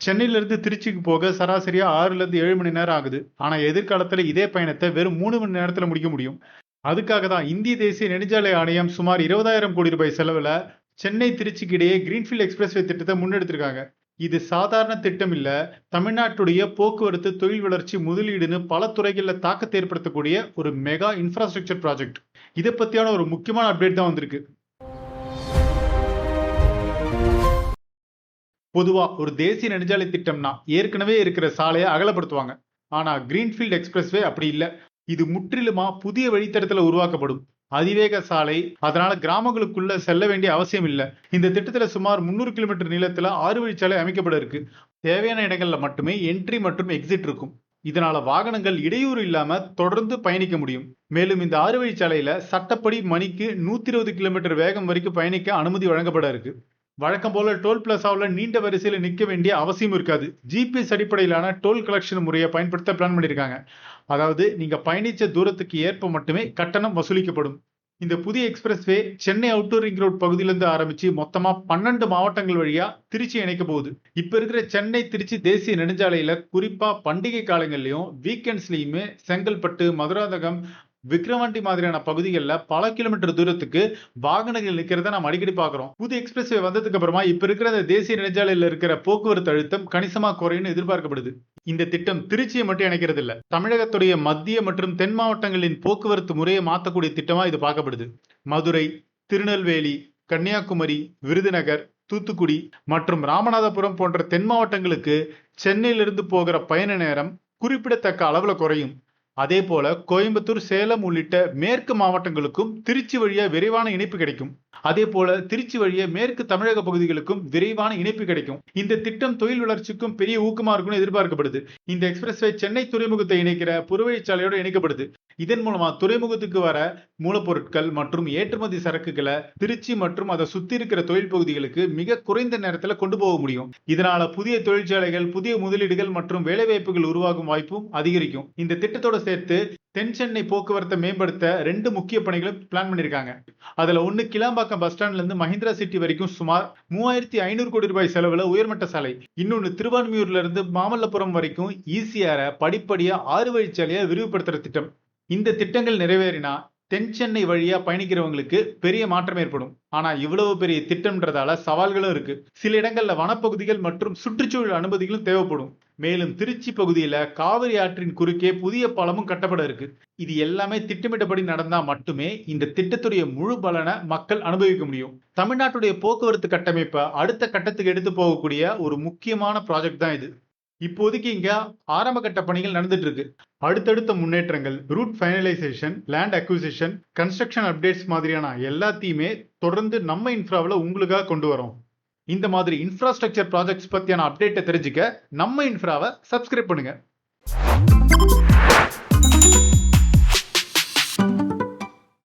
சென்னையிலிருந்து திருச்சிக்கு போக சராசரியா 6ல இருந்து 7 மணி நேரம் ஆகுது. ஆனா எதிர்காலத்துல இதே பயணத்தை வெறும் 3 மணி நேரத்துல முடிக்க முடியும். அதுக்காக தான் இந்திய தேசிய நெடுஞ்சாலை ஆணையம் சுமார் 20,000 கோடி ரூபாய் செலவுல சென்னை திருச்சிக்கு இடையே கிரீன்ஃபீல்ட் எக்ஸ்பிரஸ்வே திட்டத்தை முன்னெடுத்திருக்காங்க. இது சாதாரண திட்டம் இல்ல. தமிழ்நாட்டுடைய போக்குவரத்து, தொழில் வளர்ச்சி, முதலீடுன்னு பல துறைகள்ல தாக்கத்தை ஏற்படுத்தக்கூடிய ஒரு மெகா இன்ஃப்ராஸ்ட்ரக்சர் ப்ராஜெக்ட். இதை பத்தியான ஒரு முக்கியமான அப்டேட் தான் வந்திருக்கு. பொதுவா ஒரு தேசிய நெடுஞ்சாலை திட்டம்னா ஏற்கனவே இருக்கிற சாலையை அகலப்படுத்துவாங்க. ஆனா கிரீன்ஃபீல்ட் எக்ஸ்பிரஸ்வே அப்படி இல்ல. இது முற்றிலுமா புதிய வழித்தடத்துல உருவாக்கப்படும் அதிவேக சாலை. அதனால கிராமங்களுக்குள்ள செல்ல வேண்டிய அவசியம் இல்ல. இந்த திட்டத்துல சுமார் 300 கிலோமீட்டர் நீளத்துல 6 வழிச்சாலை அமைக்கப்பட இருக்கு. தேவையான இடங்கள்ல மட்டுமே என்ட்ரி மற்றும் எக்ஸிட் இருக்கும். இதனால வாகனங்கள் இடையூறு இல்லாம தொடர்ந்து பயணிக்க முடியும். மேலும் இந்த 6 வழிச்சாலையில சட்டப்படி மணிக்கு 120 கிலோமீட்டர் வேகம் வரைக்கும் பயணிக்க அனுமதி வழங்கப்பட இருக்கு. வழக்கம் போல டோல் பிளாசாவுல நீண்ட வரிசையில நிக்க வேண்டிய அவசியம் இருக்காது. ஜிபிஎஸ் அடிப்படையிலான டோல் கலெக்ஷன் முறையை பயன்படுத்த பிளான் பண்ணிருக்காங்க. அதாவது நீங்க பயணிச்ச தூரத்துக்கு ஏற்ப மட்டுமே கட்டணம் வசூலிக்கப்படும். இந்த புதிய expressway Chennai outer ring road பகுதியிலிருந்து ஆரம்பிச்சு மொத்தமா 12 மாவட்டங்கள் வழியா திருச்சி இணைக்க போகுது. இப்ப இருக்கிற சென்னை திருச்சி தேசிய நெடுஞ்சாலையில குறிப்பா பண்டிகை காலங்கள்லயும் வீக்கெண்ட்ஸ்லயுமே செங்கல்பட்டு, மதுராந்தகம், விக்கிரவாண்டி மாதிரியான பகுதிகளில் பல கிலோமீட்டர் தூரத்துக்கு வாகனங்கள் நிற்கிறத நம்ம அடிக்கடி பார்க்கிறோம். புது எக்ஸ்பிரஸ்வே வந்ததுக்கு அப்புறமா இப்ப இருக்கிற தேசிய நெடுஞ்சாலையில் இருக்கிற போக்குவரத்து அழுத்தம் கணிசமா குறையும் எதிர்பார்க்கப்படுது. இந்த திட்டம் திருச்சியை மட்டும் இணைக்கிறது இல்ல, தமிழகத்துடைய மத்திய மற்றும் தென் மாவட்டங்களின் போக்குவரத்து முறையை மாற்றக்கூடிய திட்டமா இது பார்க்கப்படுது. மதுரை, திருநெல்வேலி, கன்னியாகுமரி, விருதுநகர், தூத்துக்குடி மற்றும் ராமநாதபுரம் போன்ற தென் மாவட்டங்களுக்கு சென்னையிலிருந்து போகிற பயண நேரம் குறிப்பிடத்தக்க அளவுல குறையும். அதே போல கோயம்புத்தூர், சேலம் உள்ளிட்ட மேற்கு மாவட்டங்களுக்கும் திருச்சி வழியா விரைவான இணைப்பு கிடைக்கும். அதே போல திருச்சி வழியா மேற்கு தமிழக பகுதிகளுக்கும் விரைவான இணைப்பு கிடைக்கும். இந்த திட்டம் தொழில் வளர்ச்சிக்கும் பெரிய ஊக்கமா இருக்கும்னு எதிர்பார்க்கப்படுது. இந்த எக்ஸ்பிரஸ்வே சென்னை துறைமுகத்தை இணைக்கிற புறவழிச்சாலையோடு இணைக்கப்படுது. இதன் மூலமா துறைமுகத்துக்கு வர மூலப்பொருட்கள் மற்றும் ஏற்றுமதி சரக்குகளை திருச்சி மற்றும் அதை சுத்தி இருக்கிற தொழில் பகுதிகளுக்கு மிக குறைந்த நேரத்தில் கொண்டு போக முடியும். இதனால புதிய தொழிற்சாலைகள், புதிய முதலீடுகள் மற்றும் வேலைவாய்ப்புகள் உருவாகும் வாய்ப்பும் அதிகரிக்கும். இந்த திட்டத்தோட சேர்த்து தென் சென்னை போக்குவரத்தை மேம்படுத்த 2 முக்கிய பணிகளும் பிளான் பண்ணிருக்காங்க. அதுல ஒண்ணு கிளாம்பாக்கம் பஸ் ஸ்டாண்ட்ல இருந்து மஹிந்திரா சிட்டி வரைக்கும் சுமார் 3500 கோடி ரூபாய் செலவுல உயர்மட்ட சாலை. இன்னொன்னு திருவான்மியூர்ல இருந்து மாமல்லபுரம் வரைக்கும் ஈசிஆர படிப்படியா 6 வழிச்சாலையா விரிவுபடுத்துற திட்டம். இந்த திட்டங்கள் நிறைவேறினா தென் சென்னை வழியா பயணிக்கிறவங்களுக்கு பெரிய மாற்றம் ஏற்படும். ஆனா இவ்வளவு பெரிய திட்டம்ன்றதால சவால்களும் இருக்கு. சில இடங்கள்ல வனப்பகுதிகள் மற்றும் சுற்றுச்சூழல் அனுமதிகளும் தேவைப்படும். மேலும் திருச்சி பகுதியில காவிரி ஆற்றின் குறுக்கே புதிய பாலமும் கட்டப்பட இருக்கு. இது எல்லாமே திட்டமிட்டபடி நடந்தா மட்டுமே இந்த திட்டத்துடைய முழு பலனை மக்கள் அனுபவிக்க முடியும். தமிழ்நாட்டுடைய போக்குவரத்து கட்டமைப்பை அடுத்த கட்டத்துக்கு எடுத்து போகக்கூடிய ஒரு முக்கியமான ப்ராஜெக்ட் தான் இது. இப்போதைக்கு இங்க ஆரம்ப கட்ட பணிகள் நடந்துட்டு இருக்கு. அடுத்தடுத்த முன்னேற்றங்கள், route finalization, land acquisition, construction updates மாதிரியான எல்லாத்தையுமே தொடர்ந்து நம்ம இன்ஃப்ராவில் உங்களுக்காக கொண்டு வரோம். இந்த மாதிரி இன்ஃப்ராஸ்ட்ரக்சர் ப்ராஜெக்ட்ஸ் பத்தியான அப்டேட்டை தெரிஞ்சுக்க நம்ம இன்ஃப்ராவை சப்ஸ்கிரைப் பண்ணுங்க.